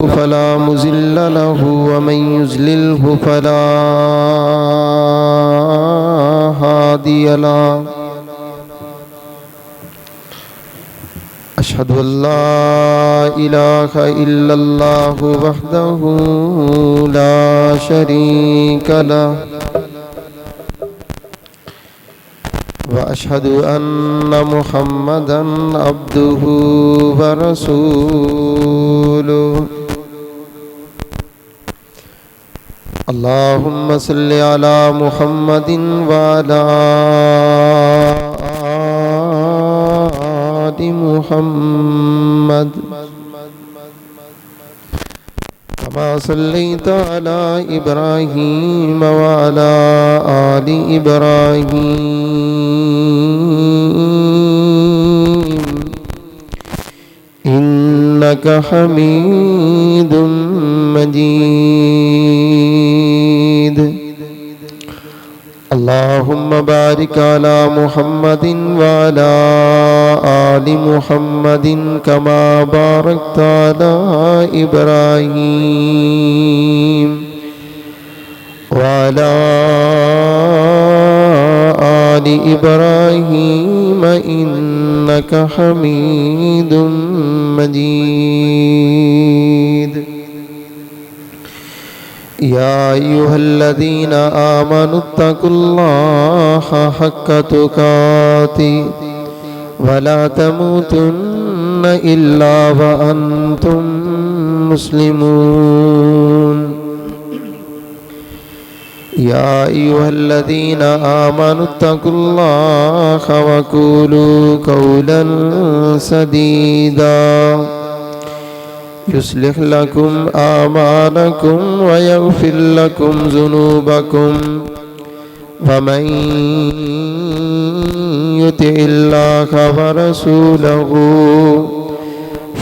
فلا مضل له ومن يضلله فلا هادي له أشهد أن لا إله إلا الله وحده لا شريك له وأشهد أن محمدا عبده ورسوله اللهم صل على محمد وعلى آل محمد كما صليت على إبراهيم وعلى آل إبراهيم إنك حميد مجيد اللهم بارك على محمد وعلى آل محمد كما باركت على إبراهيم وعلى آل إبراهيم إنك حميد مجيد يا أيها الذين آمنوا اتقوا الله حق تقاته ولا تموتن إلا وأنتم مسلمون يا أيها الذين آمنوا اتقوا الله وقولوا قولا سديدا يصلح لكم أعمالكم ويغفر لكم ذنوبكم ومن يطع الله ورسوله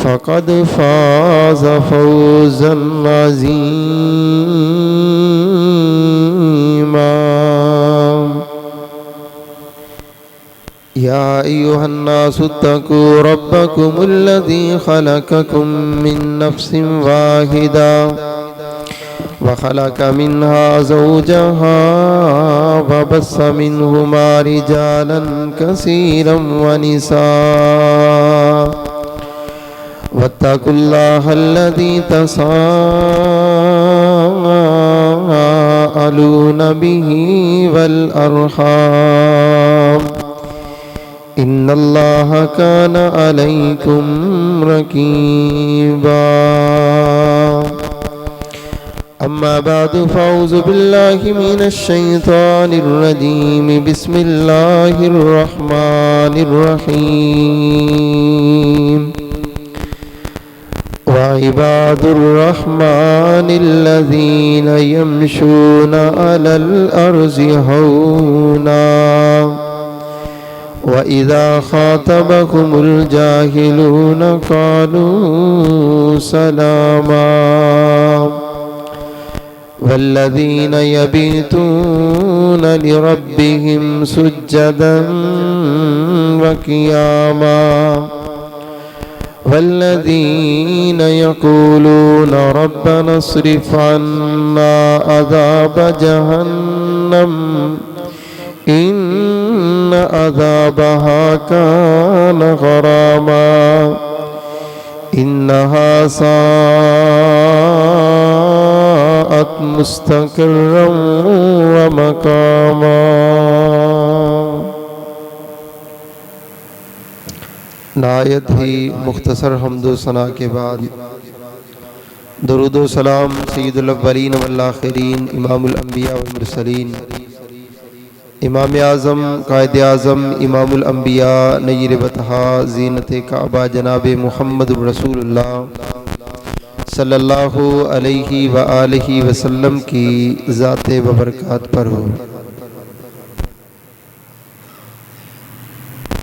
فقد فاز فوزا عظيما يا أيها الناس اتقوا ربكم الذي خلقكم من نفس واحدة وخلق منها زوجها وبث منهما رجالا كثيرا ونساء واتقوا الله الذي تساءلون به والأرحام إن الله كان عليكم رقيبا أما بعد فأعوذ بالله من الشيطان الرجيم بسم الله الرحمن الرحيم وعباد الرحمن الذين يمشون على الأرض هونا وإذا خاطبهم الجاهلون قالوا سلاما والذين يبيتون لربهم سجدا وقياما والذين يقولون ربنا اصرف عنا عذاب جهنم إن عذابها كان غراما إنها ساءت مستقرا ومقاما نہایت ہی مختصر حمد و ثنا کے بعد درود و سلام سید الاولین والآخرین امام الانبیاء والمرسلین امام اعظم قائد اعظم امام الانبیاء نیر بطحا زینت کعبہ جناب محمد رسول اللہ صلی اللہ علیہ وآلہ وسلم کی ذات و برکات پر ہو۔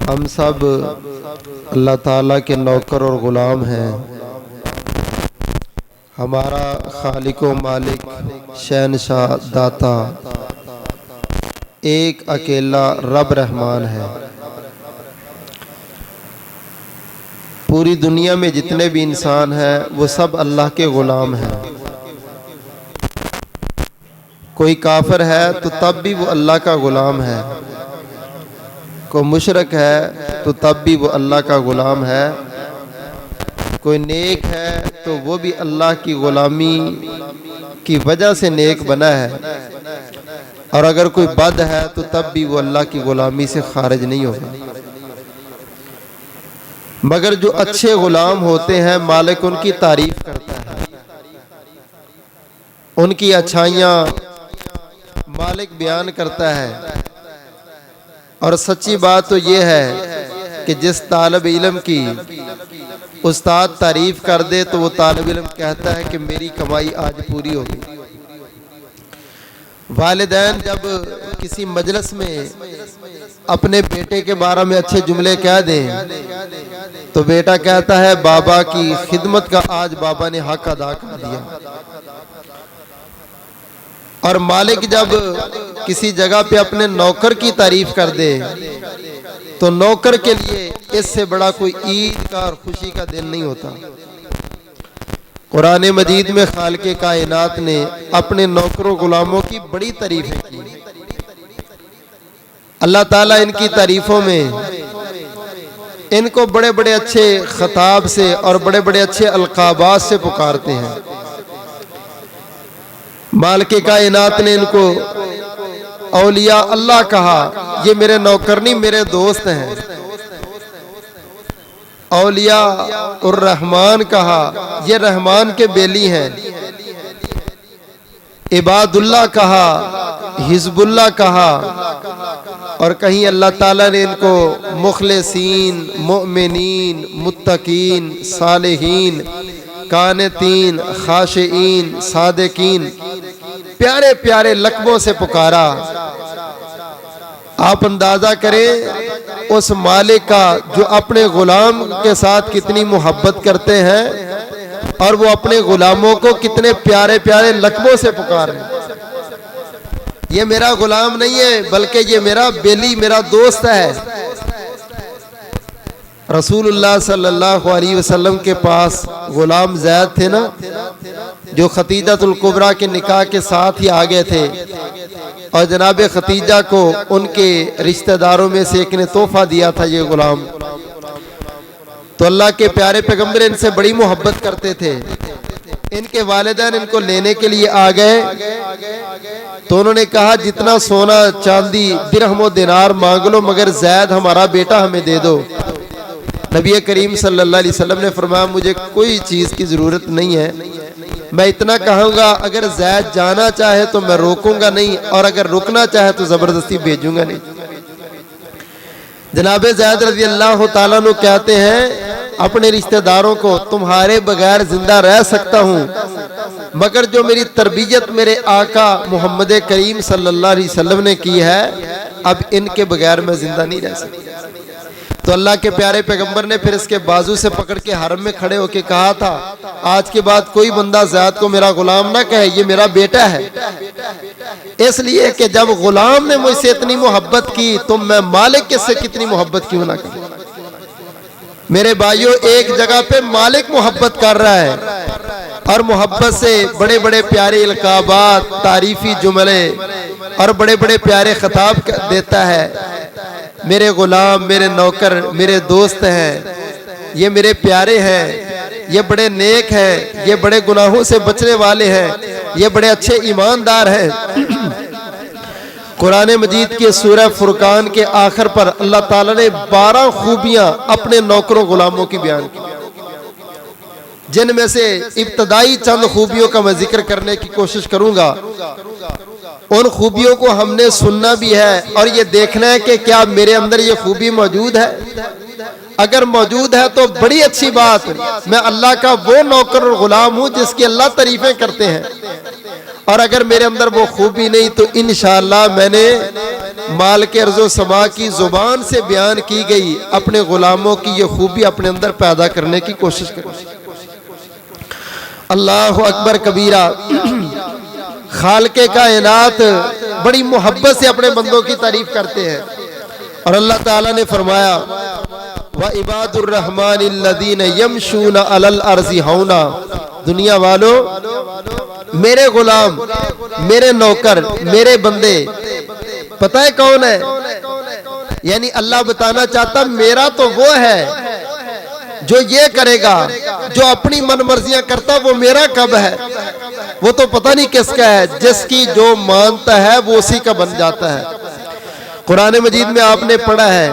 ہم سب اللہ تعالیٰ کے نوکر اور غلام ہیں۔ ہمارا خالق و مالک شہنشاہ داتا ایک اکیلا رب رحمان ہے۔ پوری دنیا میں جتنے بھی انسان ہیں وہ سب اللہ کے غلام ہیں. کوئی کافر ہے تو تب بھی وہ اللہ کا غلام ہے، کوئی مشرک ہے تو تب بھی وہ اللہ کا غلام ہے، کوئی نیک ہے تو وہ بھی اللہ کی غلامی کی وجہ سے نیک بنا ہے، اور اگر کوئی بد ہے تو تب بھی وہ اللہ کی غلامی سے خارج نہیں ہوگا. مگر جو اچھے غلام ہوتے ہیں مالک ان کی تعریف کرتا ہے، ان کی اچھائیاں مالک بیان کرتا ہے. اور سچی بات تو یہ ہے کہ جس طالب علم کی استاد تعریف کر دے تو وہ طالب علم کہتا ہے کہ میری کمائی آج پوری ہوگی. والدین جب کسی مجلس میں اپنے بیٹے کے بارے میں اچھے جملے کہہ دیں تو بیٹا کہتا ہے بابا کی خدمت کا آج بابا نے حق ادا کر دیا. اور مالک جب کسی جگہ پہ اپنے نوکر کی تعریف کر دے تو نوکر کے لیے اس سے بڑا کوئی عید کا اور خوشی کا دن نہیں ہوتا. قرآن مجید میں خالق کائنات نے اپنے نوکروں غلاموں کی بڑی تعریفیں کی. اللہ تعالیٰ ان کی تعریفوں میں ان کو بڑے بڑے اچھے خطاب سے اور بڑے بڑے اچھے القابات سے پکارتے ہیں. مالک کائنات نے ان کو اولیاء اللہ کہا، یہ میرے نوکر نہیں میرے دوست ہیں. اولیاء الرحمن کہا، یہ رحمان کے بیلی ہیں. عباد اللہ کہا، حزب اللہ کہا، اور کہیں اللہ تعالیٰ نے ان کو مخلصین، مؤمنین، متقین، صالحین، قانتین، خاشعین، صادقین پیارے پیارے لقبوں سے پکارا. آپ اندازہ کریں اس مالک کا جو اپنے غلام کے ساتھ کتنی محبت کرتے ہیں اور وہ اپنے غلاموں کو کتنے پیارے پیارے لقبوں سے پکار رہے ہیں. یہ میرا غلام نہیں ہے بلکہ یہ میرا بیلی، میرا دوست ہے. رسول اللہ صلی اللہ علیہ وسلم کے پاس غلام زید تھے نا، جو خدیجہ الکبریٰ کے نکاح کے ساتھ ہی آگے تھے، اور جناب خدیجہ کو ان کے رشتہ داروں میں سے ایک نے تحفہ دیا تھا یہ غلام. تو اللہ کے پیارے پیغمبر ان سے بڑی محبت کرتے تھے. ان کے والدین ان کو لینے کے لیے آ گئے تو انہوں نے کہا جتنا سونا چاندی درہم و دینار مانگ لو مگر زید ہمارا بیٹا ہمیں دے دو. نبی کریم صلی اللہ علیہ وسلم نے فرمایا مجھے کوئی چیز کی ضرورت نہیں ہے، میں اتنا کہوں گا اگر زید جانا چاہے تو میں روکوں گا نہیں، اور اگر رکنا چاہے تو زبردستی بھیجوں گا نہیں. جناب زید رضی اللہ تعالیٰ عنہ کہتے ہیں اپنے رشتہ داروں کو تمہارے بغیر زندہ رہ سکتا ہوں، مگر جو میری تربیت میرے آقا محمد کریم صلی اللہ علیہ وسلم نے کی ہے اب ان کے بغیر میں زندہ نہیں رہ سکتا. تو اللہ کے پیارے پیغمبر نے پھر اس کے بازو سے پکڑ کے حرم میں کھڑے ہو کے کہا تھا آج کے بعد کوئی بندہ زید کو میرا غلام نہ کہے، یہ میرا بیٹا ہے. اس لیے کہ جب غلام نے مجھ سے اتنی محبت کی تو میں مالک کے سے کتنی محبت کیوں نہ کروں. میرے بھائیوں ایک جگہ پہ مالک محبت کر رہا ہے اور محبت سے بڑے بڑے پیارے القابات، تعریفی جملے اور بڑے بڑے پیارے خطاب دیتا ہے. میرے غلام، میرے نوکر، میرے دوست ہیں، یہ میرے پیارے ہیں، یہ بڑے نیک ہیں، یہ بڑے گناہوں سے بچنے والے ہیں، یہ بڑے اچھے ایماندار ہیں. قرآن مجید کے سورہ فرقان کے آخر پر اللہ تعالیٰ نے 12 خوبیاں اپنے نوکروں غلاموں کی بیان کی، جن میں سے ابتدائی چند خوبیوں کا میں ذکر کرنے کی کوشش کروں گا. ان خوبیوں کو ہم نے سننا بھی ہے اور یہ دیکھنا ہے کہ کیا میرے اندر یہ خوبی موجود ہے. اگر موجود ہے تو بڑی اچھی بات، میں اللہ کا وہ نوکر اور غلام ہوں جس کی اللہ تعریفیں کرتے ہیں. اور اگر میرے اندر وہ خوبی نہیں تو انشاءاللہ میں نے مالک ارض و سما کی زبان سے بیان کی گئی اپنے غلاموں کی یہ خوبی اپنے اندر پیدا کرنے کی کوشش کروں. اللہ اکبر کبیرہ. خالق کائنات بڑی محبت سے اپنے بندوں کی تعریف کرتے ہیں اور اللہ تعالیٰ نے فرمایا وعباد الرحمن الذین یمشون علی الارض ہونا. دنیا والوں، میرے غلام، میرے نوکر، میرے بندے پتہ ہے کون ہے؟ یعنی اللہ بتانا چاہتا میرا تو وہ ہے جو یہ کرے گا، جو اپنی من مرضیاں کرتا وہ میرا کب ہے؟ وہ تو پتہ نہیں کس کا ہے. جس کی جو مانتا ہے وہ اسی کا بن جاتا ہے. قرآن مجید میں آپ نے پڑھا ہے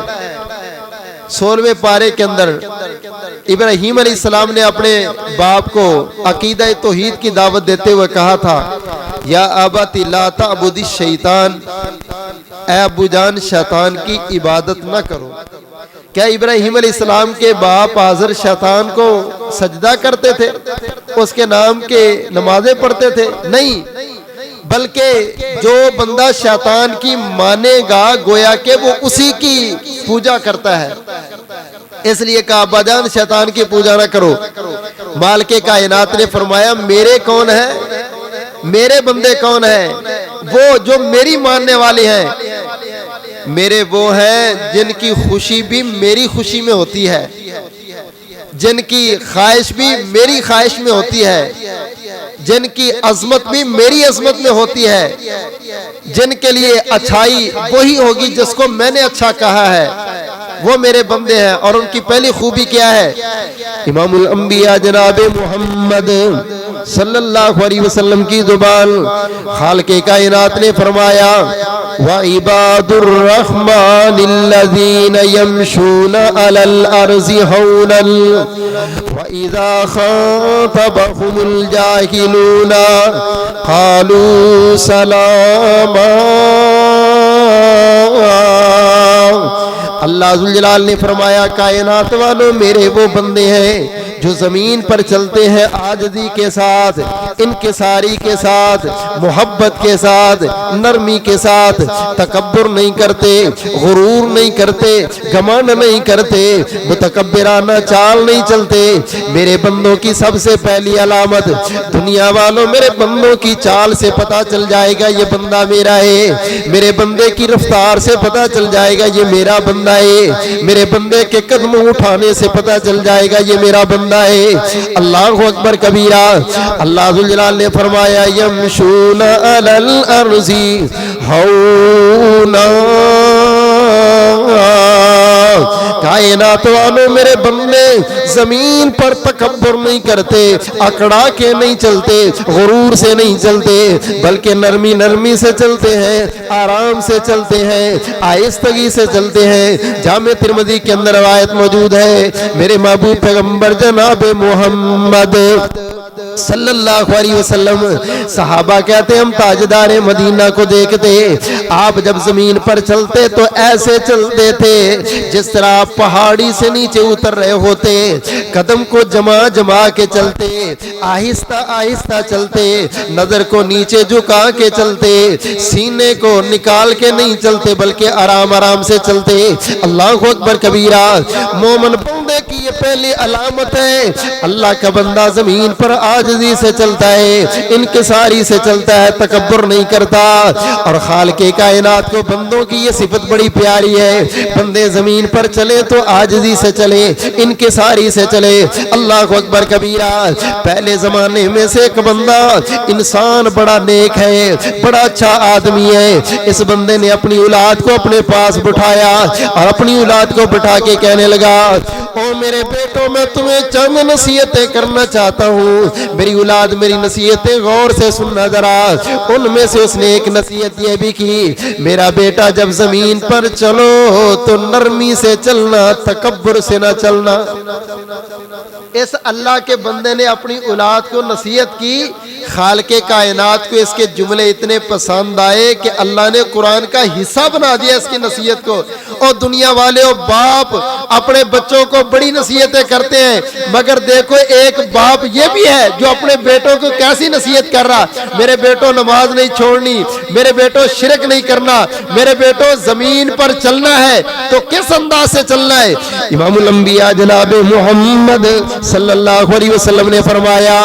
16ویں پارے کے اندر ابراہیم علیہ السلام نے اپنے باپ کو عقیدہ توحید کی دعوت دیتے ہوئے کہا تھا یا ابت لا تعبد الشیطان، اے ابو جان شیطان کی عبادت نہ کرو. کیا ابراہیم علیہ السلام کے باپ حاضر شیطان کو سجدہ کرتے تھے؟ اس کے نام کے نمازیں پڑھتے تھے؟ نہیں، بلکہ جو بندہ شیطان کی مانے گا گویا کہ وہ اسی کی پوجا کرتا ہے. اس لیے کہا ابا جان شیطان کی پوجا نہ کرو. مالک کائنات نے فرمایا میرے کون ہے، میرے بندے کون ہیں؟ وہ جو میری ماننے والے ہیں. میرے وہ ہیں جن کی خوشی بھی میری خوشی میں ہوتی ہے، جن کی خواہش بھی میری خواہش میں ہوتی ہے، جن کی عظمت بھی میری عظمت میں ہوتی ہے، جن کے لیے اچھائی وہی ہوگی جس کو میں نے اچھا کہا ہے. وہ میرے بندے ہیں. اور ان کی پہلی خوبی کیا ہے؟ امام الانبیاء جناب محمد صلی اللہ علیہ وسلم کی زبان خالق کائنات نے فرمایا وَعِبَادُ الرَّحْمَنِ الَّذِينَ يَمْشُونَ عَلَى الْأَرْضِ هَوْنًا وَإِذَا خَاطَبَهُمُ الْجَاهِلُونَ قَالُوا سَلَامًا. اللہ ذوالجلال نے فرمایا کائنات والوں میرے وہ بندے ہیں جو زمین پر چلتے ہیں عاجزی کے ساتھ، انکساری کے ساتھ، محبت کے ساتھ، نرمی کے ساتھ، تکبر نہیں کرتے، غرور نہیں کرتے، گھمنڈ نہیں کرتے، متکبرانہ چال نہیں چلتے. میرے بندوں کی سب سے پہلی علامت دنیا والوں میرے بندوں کی چال سے پتہ چل جائے گا یہ بندہ میرا ہے. میرے بندے کی رفتار سے پتہ چل جائے گا یہ میرا بندہ ہے. میرے بندے کے قدم اٹھانے سے پتہ چل جائے گا یہ میرا بندہ ہے. اللہ اکبر کبیرہ. اللہ ذوالجلال نے فرمایا یمشون علی الارض ہونا. کائنات والوں میرے بندے زمین پر تکبر نہیں کرتے، اکڑا کے نہیں چلتے، غرور سے نہیں چلتے، بلکہ نرمی نرمی سے چلتے ہیں، آرام سے چلتے ہیں، آہستگی سے چلتے ہیں. جامع ترمذی کے اندر روایت موجود ہے میرے محبوب پیغمبر جناب محمد صلی اللہ علیہ وسلم صحابہ کہتے ہم تاجدار مدینہ کو دیکھتے آپ جب زمین پر چلتے تو ایسے چلتے تھے جس طرح آپ پہاڑی سے نیچے اتر رہے ہوتے. قدم کو جما جما کے چلتے، آہستہ آہستہ چلتے، نظر کو نیچے جھکا کے چلتے، سینے کو نکال کے نہیں چلتے بلکہ آرام آرام سے چلتے. اللہ اکبر کبیرہ. مومن بندے کی یہ پہلی علامت ہے اللہ کا بندہ زمین پر عاجزی سے چلتا ہے، انکساری سے چلتا ہے، تکبر نہیں کرتا. اور خالق کائنات کو بندوں کی یہ صفت بڑی پیاری ہے. بندے زمین پر چلے تو عاجزی سے چلے، انکساری سے چلے. اللہ اکبر کبیرہ. پہلے زمانے میں سے ایک بندہ انسان بڑا نیک ہے، بڑا اچھا آدمی ہے. اس بندے نے اپنی اولاد کو اپنے پاس بٹھایا اور اپنی اولاد کو بٹھا کے کہنے لگا او میرے بیٹوں میں تمہیں چند نصیحتیں کرنا چاہتا ہوں. میری اولاد میری نصیحتیں غور سے سننا ذرا. ان میں سے اس نے ایک نصیحت یہ بھی کی میرا بیٹا جب زمین پر چلو تو نرمی سے چلنا، تکبر سے نہ چلنا. اس اللہ کے بندے نے اپنی اولاد کو نصیحت کی. خالق کائنات کو اس کے جملے اتنے پسند آئے کہ اللہ نے قرآن کا حصہ بنا دیا اس کی نصیحت کو. اور دنیا والے اور باپ اپنے بچوں کو بڑی نصیحتیں کرتے ہیں مگر دیکھو ایک باپ یہ بھی ہے جو اپنے بیٹوں کو کیسی نصیحت کر رہا. میرے بیٹوں نماز نہیں چھوڑنی، میرے بیٹوں شرک نہیں کرنا، میرے بیٹوں زمین پر چلنا ہے. تو کس انداز سے چلنا ہے؟ امام الانبیاء جناب محمد صلی اللہ علیہ وسلم نے فرمایا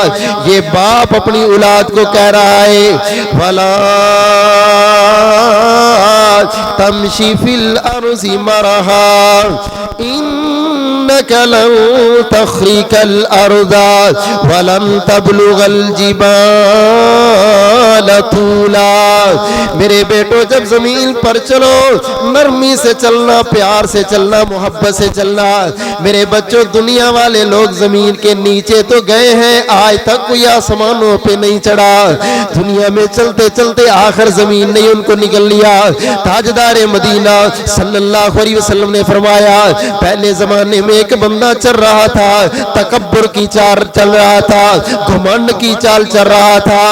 یہ باپ اپنی اولاد کو کہہ رہا ہے وَلَا تَمْشِ فِي الْأَرْضِ مَرَحًا إِنَّ إنك لن تخرق الأرض ولن تبلغ الجبال طولا. میرے بیٹو جب زمین پر چلو نرمی سے چلنا، پیار سے چلنا، محبت سے چلنا. میرے بچوں دنیا والے لوگ زمین کے نیچے تو گئے ہیں، آج تک کوئی آسمانوں پہ نہیں چڑھا. دنیا میں چلتے چلتے آخر زمین نے ان کو نگل لیا. تاجدار مدینہ صلی اللہ علیہ وسلم نے فرمایا پہلے زمانے میں ایک بندہ چل رہا تھا، تکبر کی چال چل رہا تھا، گھمنڈ کی چال چل رہا تھا.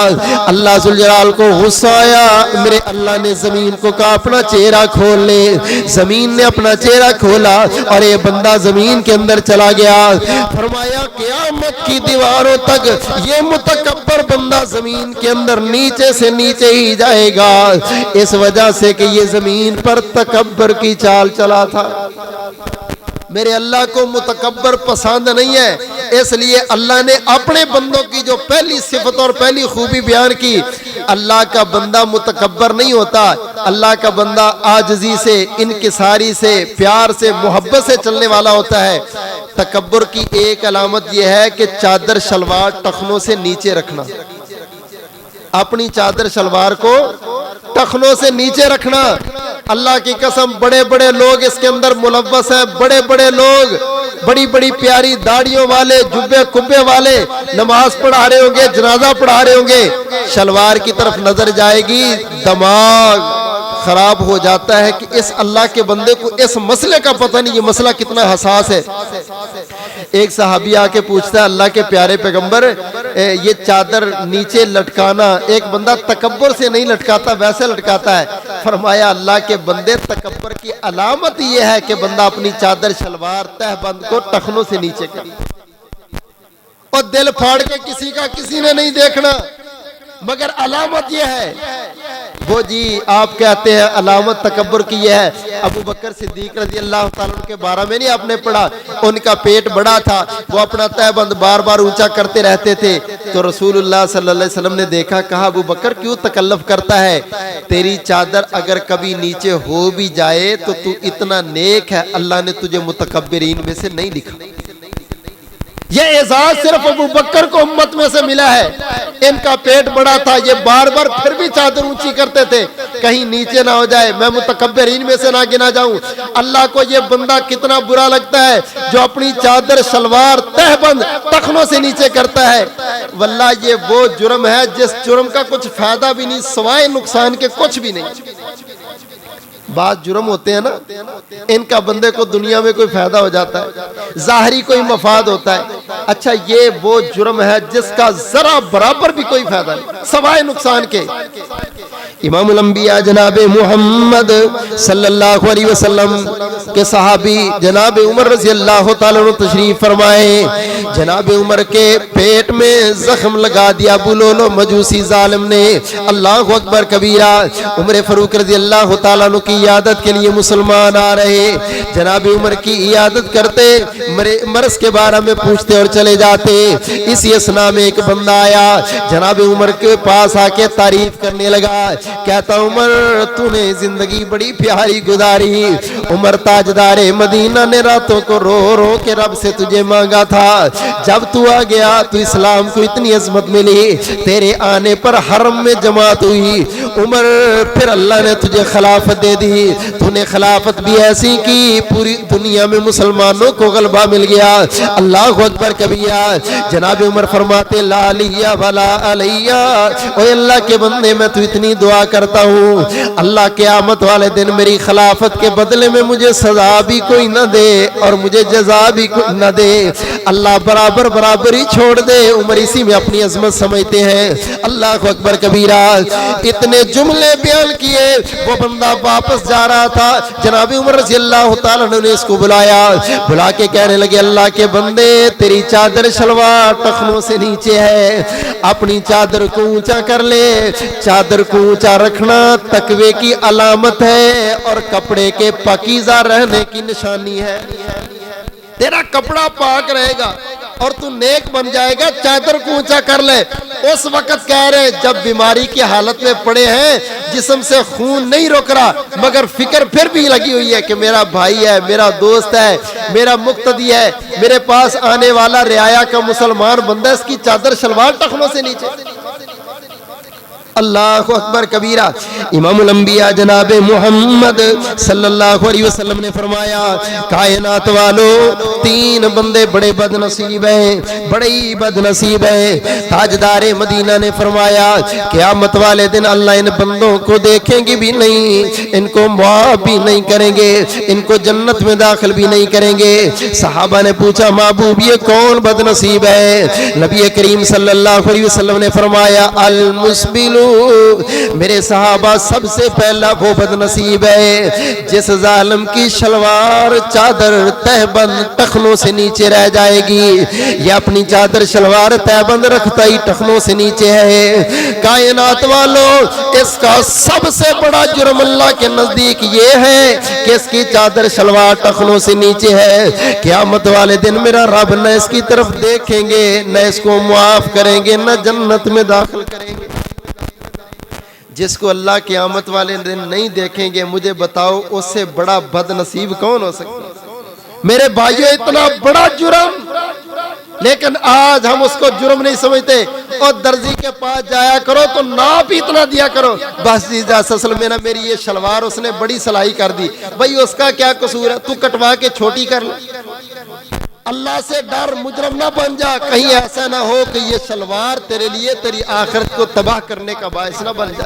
اللہ ذوالجلال کو غصہ آیا، میرے اللہ نے زمین کو کہا اپنا چہرہ کھول لے. زمین نے اپنا چہرہ کھولا اور یہ بندہ زمین کے اندر چلا گیا. فرمایا قیامت کی دیواروں تک یہ متکبر بندہ زمین کے اندر نیچے سے نیچے ہی جائے گا، اس وجہ سے کہ یہ زمین پر تکبر کی چال چلا تھا. میرے اللہ کو متکبر پسند نہیں ہے، اس لیے اللہ نے اپنے بندوں کی جو پہلی صفت اور پہلی خوبی بیان کی. اللہ کا بندہ متکبر نہیں ہوتا، اللہ کا بندہ عاجزی سے، انکساری سے، پیار سے، محبت سے چلنے والا ہوتا ہے. تکبر کی ایک علامت یہ ہے کہ چادر شلوار ٹخنوں سے نیچے رکھنا، اپنی چادر شلوار کو ٹخنوں سے نیچے رکھنا. اللہ کی قسم بڑے بڑے لوگ اس کے اندر ملوث ہیں، بڑے بڑے لوگ بڑی بڑی پیاری داڑیوں والے، جبے کبے والے نماز پڑھا رہے ہوں گے، جنازہ پڑھا رہے ہوں گے، شلوار کی طرف نظر جائے گی دماغ خراب ہو جاتا ہے کہ اس اللہ کے بندے کو اس مسئلے کا پتہ نہیں، یہ مسئلہ کتنا حساس ہے. ایک صحابی آ کے پوچھتا ہے اللہ کے پیارے پیغمبر یہ چادر نیچے لٹکانا ایک بندہ تکبر سے نہیں لٹکاتا، ویسے لٹکاتا ہے. فرمایا اللہ کے بندے تکبر کی علامت یہ ہے کہ بندہ اپنی چادر شلوار تہ بند کو ٹخنوں سے نیچے کرے اور دل پھاڑ کے کسی کا کسی نے نہیں دیکھنا، مگر علامت یہ ہے. وہ جی آپ کہتے ہیں علامت تکبر کی یہ ہے. ابو بکر صدیق رضی اللہ تعالیٰ عنہ کے بارے میں نہیں آپ نے پڑھا، ان کا پیٹ بڑا تھا، وہ اپنا تہ بند بار بار اونچا کرتے رہتے تھے. تو رسول اللہ صلی اللہ علیہ وسلم نے دیکھا، کہا ابو بکر کیوں تکلف کرتا ہے، تیری چادر اگر کبھی نیچے ہو بھی جائے تو تو اتنا نیک ہے، اللہ نے تجھے متکبرین میں سے نہیں لکھا. یہ اعزاز صرف ابو بکر کو امت میں سے ملا ہے. ان کا پیٹ بڑا تھا، یہ بار بار پھر بھی چادر اونچی کرتے تھے کہیں نیچے نہ ہو جائے، میں متکبرین میں سے نہ گنا جاؤں. اللہ کو یہ بندہ کتنا برا لگتا ہے جو اپنی چادر شلوار تہ بند ٹخنوں سے نیچے کرتا ہے. واللہ یہ وہ جرم ہے جس جرم کا کچھ فائدہ بھی نہیں، سوائے نقصان کے کچھ بھی نہیں. بعض جرم ہوتے ہیں نا ان کا بندے کو دنیا میں کوئی فائدہ ہو جاتا ہے، ظاہری کوئی مفاد ہوتا ہے. اچھا یہ وہ جرم ہے جس کا ذرا برابر بھی کوئی فائدہ نہیں سوائے نقصان کے. امام الانبیاء جناب محمد صلی اللہ علیہ وسلم کے صحابی جناب عمر رضی اللہ تعالیٰ عنہ تشریف فرمائے. جناب عمر کے پیٹ میں زخم لگا دیا بلولو مجوسی ظالم نے. اللہ اکبر کبیرہ. عمر فاروق رضی اللہ تعالیٰ عنہ کی عیادت کے لیے مسلمان آ رہے، جناب عمر کی عیادت کرتے، مرض کے بارے میں پوچھتے اور چلے جاتے. اسی اسنا میں ایک بندہ آیا، جناب عمر کے پاس آ کے تعریف کرنے لگا، کہتا عمر تو نے زندگی بڑی پیاری گزاری. عمر تاجدار مدینہ نے راتوں کو رو رو کے رب سے تجھے مانگا تھا، جب تو آ گیا تو اسلام کو اتنی عظمت ملی، تیرے آنے پر حرم میں جماعت ہوئی. عمر پھر اللہ نے تجھے خلافت دے دی، تو نے خلافت بھی ایسی کی پوری دنیا میں مسلمانوں کو غلبہ مل گیا. اللہ اکبر کبیرہ. جناب عمر فرماتے لا علیہ ولا علیہ، اے اللہ کے بندے میں تو اتنی دعا کرتا ہوں اللہ قیامت والے دن میری خلافت کے بدلے میں مجھے سزا بھی کوئی نہ دے اور مجھے جزا بھی کوئی نہ دے، اللہ برابر برابر ہی چھوڑ دے. عمر اسی میں اپنی عظمت سمجھتے ہیں. اللہ اکبر کبیرہ. اتنے جملے بیان کیے، وہ بندہ واپس جا رہا تھا، جناب عمر رضی اللہ تعالیٰ نے اس کو بلایا، بلا کے کہنے لگے اللہ کے بندے تیری چادر شلوار ٹخنوں سے نیچے ہے، اپنی چادر کو اونچا کر لے. چادر کو اونچا رکھنا تقوی کی علامت ہے اور کپڑے کے پاکیزہ رہنے کی نشانی ہے. تیرا کپڑا پاک رہے گا، اور تو نیک بن جائے گا, چادر کو اونچا کر لے. اس وقت کہہ رہے جب بیماری کی حالت میں پڑے ہیں, جسم سے خون نہیں رک رہا, مگر فکر پھر بھی لگی ہوئی ہے کہ میرا بھائی ہے, میرا دوست ہے, میرا مقتدی ہے, میرے پاس آنے والا رعایا کا مسلمان بندہ, اس کی چادر شلوار ٹخنوں سے نیچے. اللہ اکبر کبیرہ. امام الانبیاء جناب محمد صلی اللہ علیہ وسلم نے فرمایا, کائنات والو, 3 بندے بڑے بد نصیب ہیں, بڑے ہی بد نصیب ہیں. تاجدار مدینہ نے فرمایا, قیامت والے دن اللہ ان بندوں کو دیکھیں گے بھی نہیں, ان کو معاف بھی نہیں کریں گے, ان کو جنت میں داخل بھی نہیں کریں گے. صحابہ نے پوچھا, محبوب یہ کون بد نصیب ہے؟ نبی کریم صلی اللہ علیہ وسلم نے فرمایا, المسبل. میرے صحابہ, سب سے پہلا وہ بد نصیب ہے جس ظالم کی شلوار چادر تہبند ٹخنوں سے نیچے رہ جائے گی. یہ اپنی چادر شلوار تہبند رکھتا ہی ٹخنوں سے نیچے ہے. کائنات والوں, اس کا سب سے بڑا جرم اللہ کے نزدیک یہ ہے کہ اس کی چادر شلوار ٹخنوں سے نیچے ہے. قیامت والے دن میرا رب نہ اس کی طرف دیکھیں گے, نہ اس کو معاف کریں گے, نہ جنت میں داخل کریں گے. جس کو اللہ قیامت والے دن نہیں دیکھیں گے, مجھے بتاؤ اس سے بڑا بد نصیب کون ہو سکتا ہے؟ میرے بھائیو, اتنا بڑا جرم, لیکن آج ہم اس کو جرم نہیں سمجھتے. اور درزی کے پاس جایا کرو تو ناپ ہی اتنا دیا کرو, بس جی اصل میں نا میری یہ شلوار اس نے بڑی سلائی کر دی. بھائی اس کا کیا قصور ہے, تو کٹوا کے چھوٹی کر لے. اللہ سے ڈر, مجرم نہ بن جا, کہیں ایسا نہ ہو کہ یہ شلوار تیرے لیے تیری آخرت کو تباہ کرنے کا باعث نہ بن جا.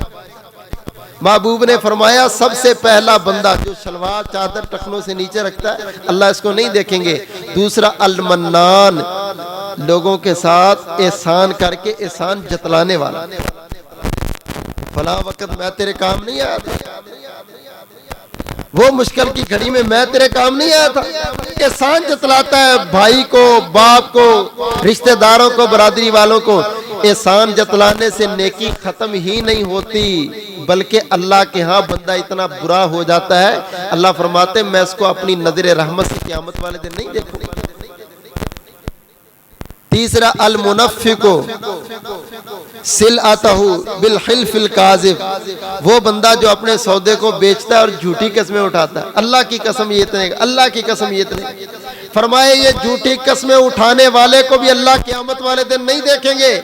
محبوب نے فرمایا, سب سے پہلا بندہ جو شلوار چادر ٹخنوں سے نیچے رکھتا ہے, اللہ اس کو نہیں دیکھیں گے. دوسرا المنان, لوگوں کے ساتھ احسان کر کے احسان جتلانے والا. فلاں وقت میں تیرے کام نہیں آیا تھا, وہ مشکل کی گھڑی میں میں تیرے کام نہیں آیا تھا. احسان جتلاتا ہے بھائی کو, باپ کو, رشتہ داروں کو, برادری والوں کو. احسان جتلانے سے نیکی ختم ہی نہیں ہوتی, بلکہ اللہ کے ہاں بندہ اتنا برا ہو جاتا ہے, اللہ فرماتے میں اس کو اپنی نظر رحمت سے قیامت والے دن نہیں دیکھوں گا. تیسرا المنفق سلعتہ بالحلف الکاذب, وہ بندہ جو اپنے سودے کو بیچتا ہے اور جھوٹی قسمیں اٹھاتا ہے. اللہ کی قسم یہ اتنے, اللہ کی قسم یہ اتنے. فرمائے یہ جھوٹی قسمیں اٹھانے والے کو بھی اللہ قیامت والے دن نہیں دیکھیں گے.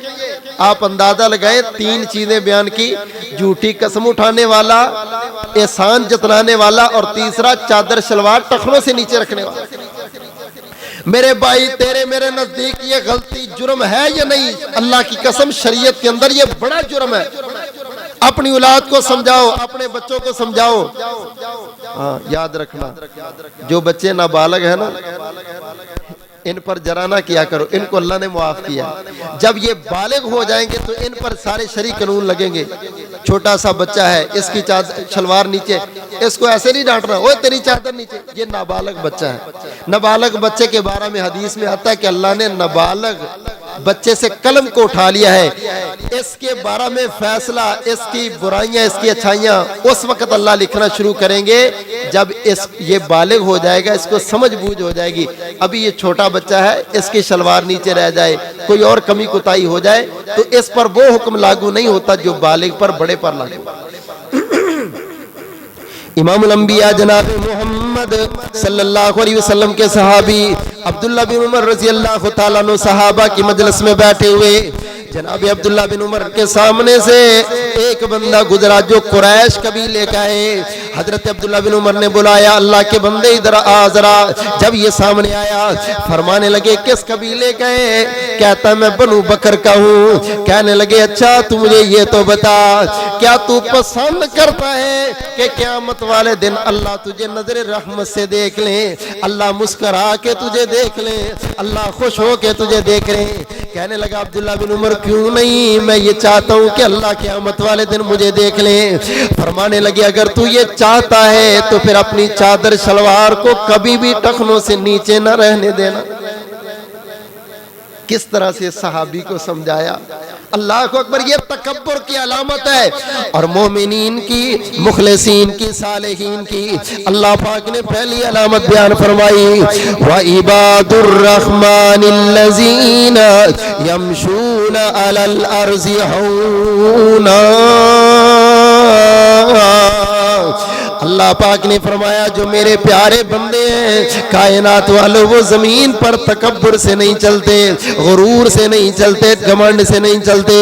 آپ اندازہ لگائیں, 3 چیزیں بیان کی, جھوٹی قسم اٹھانے والا, احسان جتلانے والا, اور تیسرا چادر شلوار ٹخنوں سے نیچے رکھنے والا. میرے بھائی, تیرے میرے نزدیک یہ غلطی جرم ہے یا نہیں؟ اللہ کی قسم شریعت کے اندر یہ بڑا جرم ہے. اپنی اولاد کو سمجھاؤ, اپنے بچوں کو سمجھاؤ. ہاں یاد رکھنا, جو بچے نابالغ ہیں نا, ان پر جرا نہ کیا کرو, ان کو اللہ نے معاف کیا. جب یہ بالغ ہو جائیں گے تو ان پر سارے شرعی قانون لگیں گے. چھوٹا سا بچہ ہے, اس کی شلوار نیچے, اس کو ایسے نہیں ڈانٹنا, اوے تیری چادر نیچے. یہ نابالغ بچہ ہے. نابالغ بچے کے بارے میں حدیث میں آتا ہے کہ اللہ نے نابالغ بچے سے قلم کو اٹھا لیا ہے. اس کے بارے میں فیصلہ, اس کی برائیاں, اس کی اچھائیاں اس وقت اللہ لکھنا شروع کریں گے جب یہ بالغ ہو جائے گا, اس کو سمجھ بوجھ ہو جائے گی. ابھی یہ چھوٹا بچہ ہے, اس کی شلوار نیچے رہ جائے, کوئی اور کمی کوتاہی ہو جائے تو اس پر وہ حکم لاگو نہیں ہوتا جو بالغ پر, بڑے پر لاگو. امام الانبیاء جناب محمد صلی اللہ علیہ وسلم کے صحابی عبداللہ بن عمر رضی اللہ تعالیٰ عنہ صحابہ کی مجلس میں بیٹھے ہوئے, جناب عبداللہ بن عمر کے سامنے سے ایک بندہ گزرا جو قریش قبیلے کا ہے. حضرت عبداللہ بن عمر نے بلایا, اللہ کے بندے ادھر آ ذرا. جب یہ سامنے آیا, فرمانے لگے کس قبیلے کا ہے؟ کہتا میں بنو بکر کا ہوں. کہنے لگے اچھا تو مجھے یہ تو بتا, کیا تو پسند کرتا ہے کہ قیامت والے دن اللہ تجھے نظر رحمت سے دیکھ لیں, اللہ مسکرا کے تجھے دیکھ لیں, اللہ خوش ہو کے تجھے دیکھ لیں؟ کہنے لگا عبداللہ بن عمر کیوں نہیں, میں یہ چاہتا ہوں کہ اللہ قیامت والے دن مجھے دیکھ لیں. فرمانے لگے اگر تو یہ چاہتا ہے تو پھر اپنی چادر شلوار کو کبھی بھی ٹخنوں سے نیچے نہ رہنے دینا. کس طرح سے صحابی کو سمجھایا, اللہ اکبر، یہ تکبر کی علامت ہے۔ اور مومنین کی، مخلصین کی، صالحین کی اللہ پاک نے پہلی علامت بیان فرمائی، وَعِبَادُ الرَّحْمَنِ الَّذِينَ يَمْشُونَ عَلَى الْأَرْضِ هَوْنًا۔ اللہ پاک نے فرمایا جو میرے پیارے بندے ہیں کائنات والوں، وہ زمین پر تکبر سے نہیں چلتے، غرور سے نہیں چلتے، گھمنڈ سے نہیں چلتے۔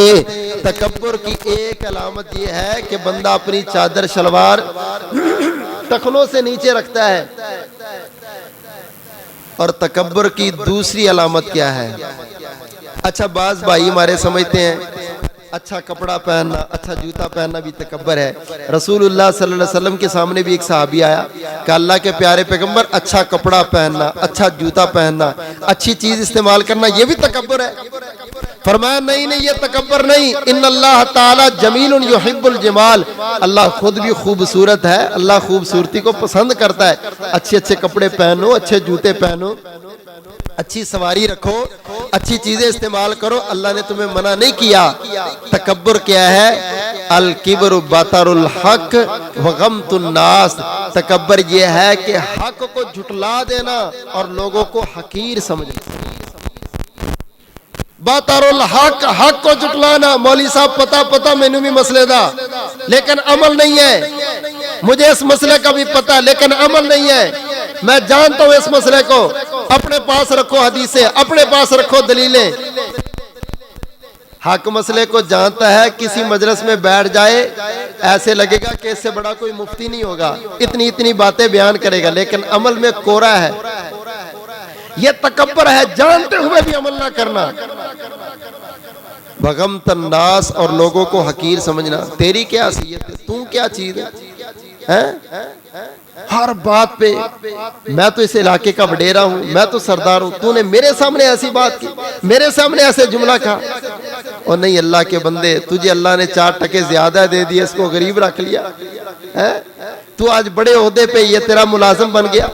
تکبر کی ایک علامت یہ ہے کہ بندہ اپنی چادر شلوار ٹخنوں سے نیچے رکھتا ہے۔ اور تکبر کی دوسری علامت کیا ہے؟ اچھا بعض بھائی ہمارے سمجھتے ہیں اچھا کپڑا پہننا، اچھا جوتا پہننا بھی تکبر ہے۔ رسول اللہ صلی اللہ علیہ وسلم کے سامنے بھی ایک صحابی آیا کہ اللہ کے پیارے پیغمبر اچھا کپڑا پہننا، اچھا جوتا پہننا، اچھی چیز استعمال کرنا یہ بھی تکبر ہے؟ فرمایا نہیں نہیں، یہ تکبر نہیں، ان اللہ تعالی جمیل یحب الجمال، اللہ خود بھی خوبصورت ہے، اللہ خوبصورتی کو پسند کرتا ہے۔ اچھے اچھے کپڑے پہنو، اچھے جوتے پہنو، اچھی سواری رکھو، اچھی چیزیں استعمال کرو، اللہ نے تمہیں منع نہیں کیا۔ تکبر کیا ہے؟ الکبر بطر الحق وغمت الناس، تکبر یہ ہے کہ حق کو جھٹلا دینا اور لوگوں کو حقیر سمجھنا۔ بطر الحق، حق کو جھٹلانا۔ مولوی صاحب پتہ میں نے بھی مسئلے دا لیکن عمل نہیں ہے، مجھے اس مسئلے کا بھی پتہ لیکن عمل نہیں ہے، میں جانتا ہوں اس مسئلے کو، اپنے پاس رکھو حدیثیں، اپنے پاس رکھو دلیلیں۔ حق مسئلے کو جانتا ہے، کسی مجلس میں بیٹھ جائے ایسے لگے گا کہ اس سے بڑا کوئی مفتی نہیں ہوگا، اتنی باتیں بیان کرے گا لیکن عمل میں کورا ہے۔ یہ تکبر ہے، جانتے ہوئے بھی عمل نہ کرنا۔ بغمت الناس، اور لوگوں کو حقیر سمجھنا۔ تیری کیا حیثیت ہے؟ تو کیا چیز ہے؟ ہر بات پہ میں تو اس علاقے کا وڈیرا ہوں، میں تو سردار ہوں، تو نے میرے سامنے ایسی بات کی، میرے سامنے ایسے جملہ کہا۔ اور نہیں اللہ کے بندے، تجھے اللہ نے 4 ٹکے زیادہ دے دیے، اس کو غریب رکھ لیا، تو آج بڑے عہدے پہ، یہ تیرا ملازم بن گیا۔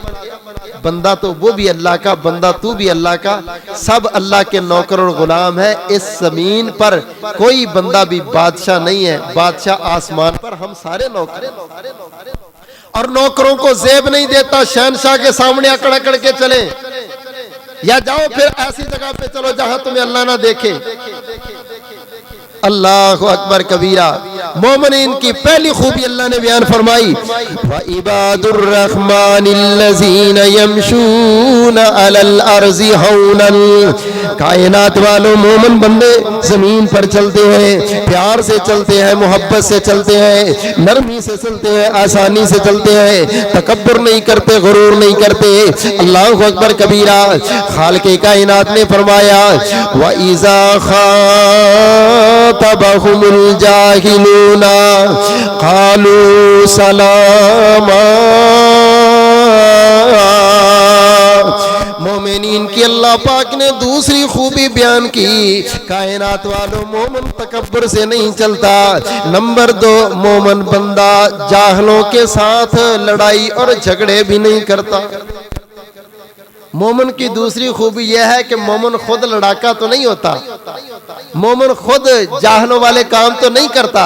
بندہ تو وہ بھی اللہ کا، بندہ تو بھی اللہ کا، سب اللہ کے نوکر اور غلام ہے۔ اس زمین پر کوئی بندہ بھی بادشاہ نہیں ہے، بادشاہ آسمان پر، ہم سارے نوکر ہیں۔ اور نوکروں کو زیب نہیں دیتا، شہنشاہ کے سامنے اکڑ اکڑ کے چلیں، یا جاؤ پھر ایسی جگہ پہ چلو جہاں تمہیں اللہ نہ دیکھے۔ اللہ اکبر کبیرہ۔ مومنین کی پہلی خوبی اللہ نے بیان فرمائی، وَعِبَادُ الرَّحْمَنِ الَّذِينَ يَمْشُونَ عَلَى الْأَرْضِ هَوْنًا، کائنات والوں مومن بندے زمین پر چلتے ہیں، پیار سے چلتے ہیں، محبت سے چلتے ہیں، نرمی سے چلتے ہیں، آسانی سے چلتے ہیں، تکبر نہیں کرتے، غرور نہیں کرتے۔ اللہ اکبر کبیرہ۔ خالق کائنات نے فرمایا، وَإِذَا خَاطَبَهُمُ الْجَاهِلُونَ قَالُوا سَلَامًا۔ مومنین کی اللہ پاک نے دوسری خوبی بیان کی، کائنات والوں مومن تکبر سے نہیں چلتا۔ نمبر 2، مومن بندہ جاہلوں کے ساتھ لڑائی اور جھگڑے بھی نہیں کرتا۔ مومن کی دوسری خوبی یہ ہے کہ مومن خود لڑاکا تو نہیں ہوتا، مومن خود جاہلوں والے کام تو نہیں کرتا،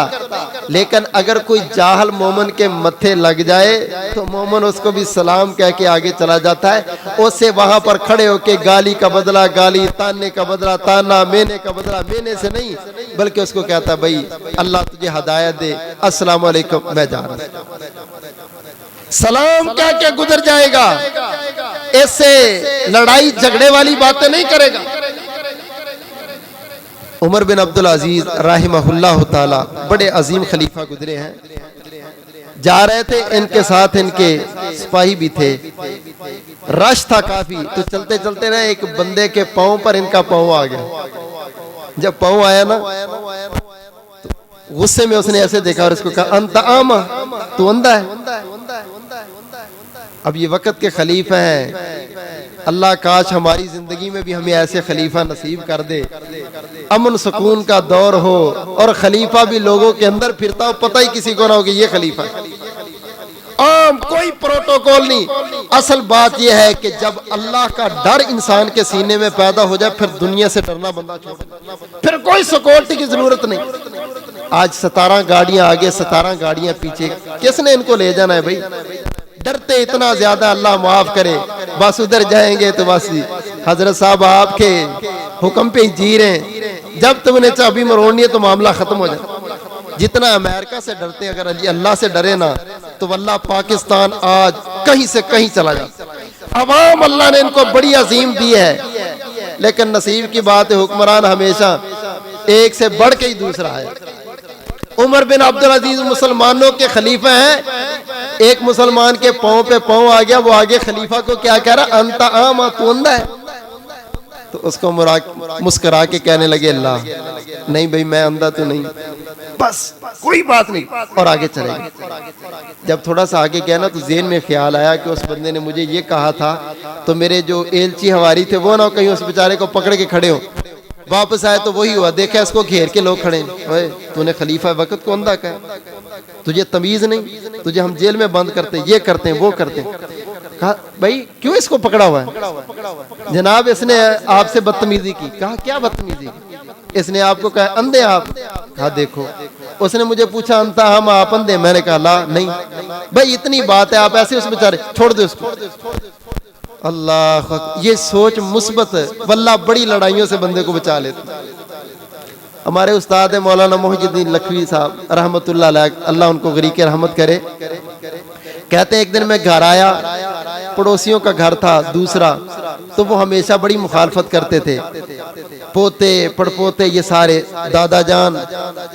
لیکن اگر کوئی جاہل مومن کے متھے لگ جائے تو مومن اس کو بھی سلام کہہ کے آگے چلا جاتا ہے۔ اسے وہاں پر کھڑے ہو کے گالی کا بدلہ گالی، تانے کا بدلہ تانا، مینے کا بدلہ مینے سے نہیں، بلکہ اس کو کہتا بھائی اللہ تجھے ہدایت دے، السلام علیکم، میں جا رہا ہوں، سلام کہہ کے گزر جائے گا، اس سے لڑائی جھگڑے والی باتیں نہیں کرے گا۔ عمر بن عبدالعزیز رحمہ اللہ تعالی بڑے عظیم خلیفہ گزرے ہیں، جا رہے تھے، ان کے ساتھ ان کے سپاہی بھی تھے، رش تھا کافی، تو چلتے چلتے نا ایک بندے کے پاؤں پر ان کا پاؤں آ گیا۔ جب پاؤں آیا نا غصے میں اس نے ایسے دیکھا اور اس کو کہا انت آما، تو اندھا ہے۔ اب یہ وقت کے خلیفہ ہیں، اللہ کاش ہماری زندگی میں بھی ہمیں ایسے خلیفہ نصیب کر دے، امن سکون کا دور ہو اور خلیفہ بھی لوگوں کے اندر پھرتا ہو، پتہ ہی کسی کو نہ ہو کہ یہ خلیفہ ہے، عام عام کوئی پروٹوکول نہیں. اصل بات یہ ہے کہ جب اللہ کا ڈر انسان کے سینے میں پیدا ہو جائے پھر دنیا سے ڈرنا بندہ چھوڑ دے, پھر کوئی سیکورٹی کی ضرورت نہیں. آج 17 گاڑیاں آگے 17 گاڑیاں پیچھے, کس نے ان کو لے جانا ہے بھائی؟ ڈرتے اتنا زیادہ, اللہ معاف کرے, بس ادھر جائیں گے تو بس حضرت صاحب آپ کے حکم پہ جی رہے ہیں, جب تم نے چابی مروڑنی ہے تو معاملہ ختم ہو جائے. جتنا امریکہ سے ڈرتے ہیں, اگر اللہ سے ڈرے نا تو واللہ پاکستان آج کہیں سے کہیں چلا جاتا. عوام اللہ نے ان کو بڑی عظیم دی ہے, لیکن نصیب کی بات ہے حکمران ہمیشہ ایک سے بڑھ کے ہی دوسرا ہے. عمر بن عبدالعزیز مسلمانوں کے خلیفہ ہیں, ایک مسلمان کے پاؤں پہ پاؤں آ گیا, وہ آگے خلیفہ کو کیا کہہ رہا, انت آما, تو اندھا ہے. تو اس کو مسکرا کے کہنے لگے اللہ نہیں بھائی میں اندھا تو نہیں, بس کوئی بات نہیں, اور آگے چلے گئے. جب تھوڑا سا آگے گیا نا تو ذہن میں خیال آیا کہ اس بندے نے مجھے یہ کہا تھا تو میرے جو ایلچی ہواری تھے وہ نہ کہیں اس بیچارے کو پکڑ کے کھڑے ہو. واپس آئے تو وہی ہوا, دیکھا اس کو گھیر کے لوگ کھڑے ہیں, تو نے خلیفہ وقت کو اندھا کہا, تجھے تمیز نہیں, تجھے ہم جیل میں بند کرتے, یہ کرتے ہیں وہ کرتے ہیں. کہا بھائی کیوں اس کو پکڑا ہوا ہے؟ جناب اس نے آپ سے بدتمیزی کی. کہا کیا بدتمیزی کی؟ اس نے آپ کو کہا اندھے آپ. کہا دیکھو, اس نے مجھے پوچھا انتا ہم آپ اندھے, میں نے کہا لا نہیں بھائی اتنی بات ہے, آپ ایسے اس بیچارے چھوڑ دو اس کو. اللہ, یہ سوچ مثبت ہے واللہ بڑی لڑائیوں سے بندے کو بچا لیتے. ہمارے استاد مولانا محی الدین لکھوی صاحب رحمت اللہ علیہ, اللہ ان کو غریق رحمت کرے, کہتے ہیں ایک دن میں گھر آیا, پڑوسیوں کا گھر تھا دوسرا, تو وہ ہمیشہ بڑی مخالفت کرتے تھے, پوتے پڑپوتے یہ سارے. دادا جان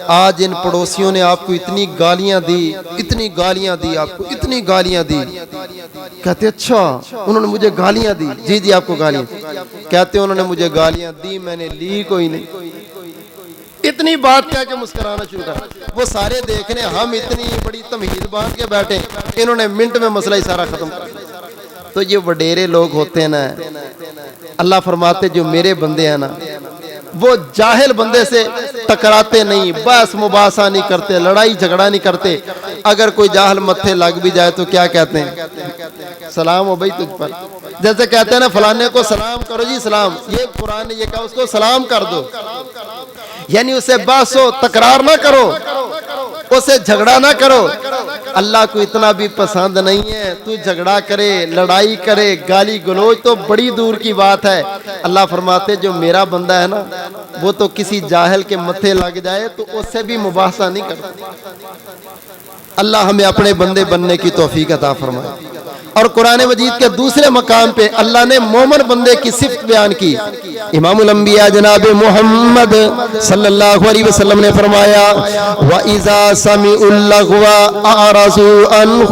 آج ان پڑوسیوں نے آپ کو اتنی گالیاں دی, اتنی گالیاں دی, آپ کو اتنی گالیاں دی. کہتے اچھا انہوں نے مجھے گالیاں دی؟ جی جی آپ کو گالیاں. کہتے انہوں نے مجھے گالیاں دی, میں نے لی کوئی نہیں. اتنی بات کہہ کے مسکرانا شروع کر. وہ سارے دیکھ رہے ہم اتنی بڑی تمہید باندھ کے بیٹھے, انہوں نے منٹ میں مسئلہ ہی سارا ختم کر دیا. تو یہ وڈیرے لوگ ہوتے ہیں نا, اللہ فرماتے جو میرے بندے ہیں نا وہ جاہل بندے سے ٹکراتے نہیں, بس مباحثہ نہیں کرتے, لڑائی جھگڑا نہیں کرتے. اگر کوئی جاہل متھے لگ بھی جائے تو کیا کہتے ہیں, سلام ہو بھائی تجھ پر. جیسے کہتے ہیں نا فلانے کو سلام کرو جی سلام, یہ قرآن نے یہ کہا اس کو سلام کر دو, یعنی اسے بحث و تکرار نہ کرو, اسے جھگڑا نہ کرو. اللہ کو اتنا بھی پسند نہیں ہے تو جھگڑا کرے, لڑائی کرے, گالی گلوچ تو بڑی دور کی بات ہے. اللہ فرماتے جو میرا بندہ ہے نا وہ تو کسی جاہل کے متھے لگ جائے تو اس سے بھی مباحثہ نہیں کرتا. اللہ ہمیں اپنے بندے بننے کی توفیق عطا فرمائے. اور قرآن مجید کے دوسرے مقام پہ اللہ نے مومن بندے کی صفت بیان کی. امام الانبیاء جناب محمد صلی اللہ علیہ وسلم نے فرمایا وَإِذَا سَمِعُوا اللَّغْوَ أَعْرَضُوا عَنْهُ,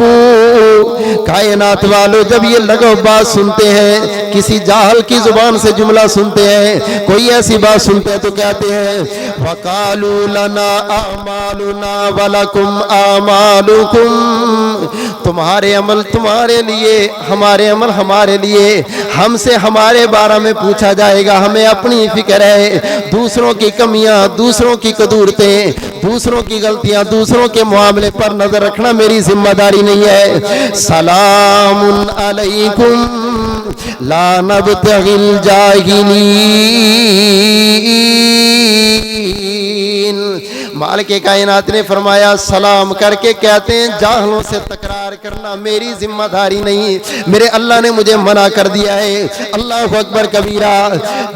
کائنات والو جب یہ لغو بات سنتے ہیں, کسی جاہل کی زبان سے جملہ سنتے ہیں, کوئی ایسی بات سنتے ہیں تو کہتے ہیں وَقَالُوا لَنَا أَعْمَالُنَا وَلَكُمْ أَعْمَالُكُمْ, تمہارے عمل تمہارے لیے, ہمارے عمل ہمارے لیے, ہم سے ہمارے بارے میں پوچھا جائے گا, ہمیں اپنی فکر ہے. دوسروں کی کمیاں, دوسروں کی قدورتیں, دوسروں کی غلطیاں, دوسروں کے معاملے پر نظر رکھنا میری ذمہ داری نہیں ہے. سلام علیکم لا نبتغی الجاہلین. مالک کائنات نے فرمایا سلام کر کے کہتے ہیں جاہلوں سے تکرار کرنا میری ذمہ داری نہیں, میرے اللہ نے مجھے منع کر دیا ہے. اللہ اکبر کبیرہ.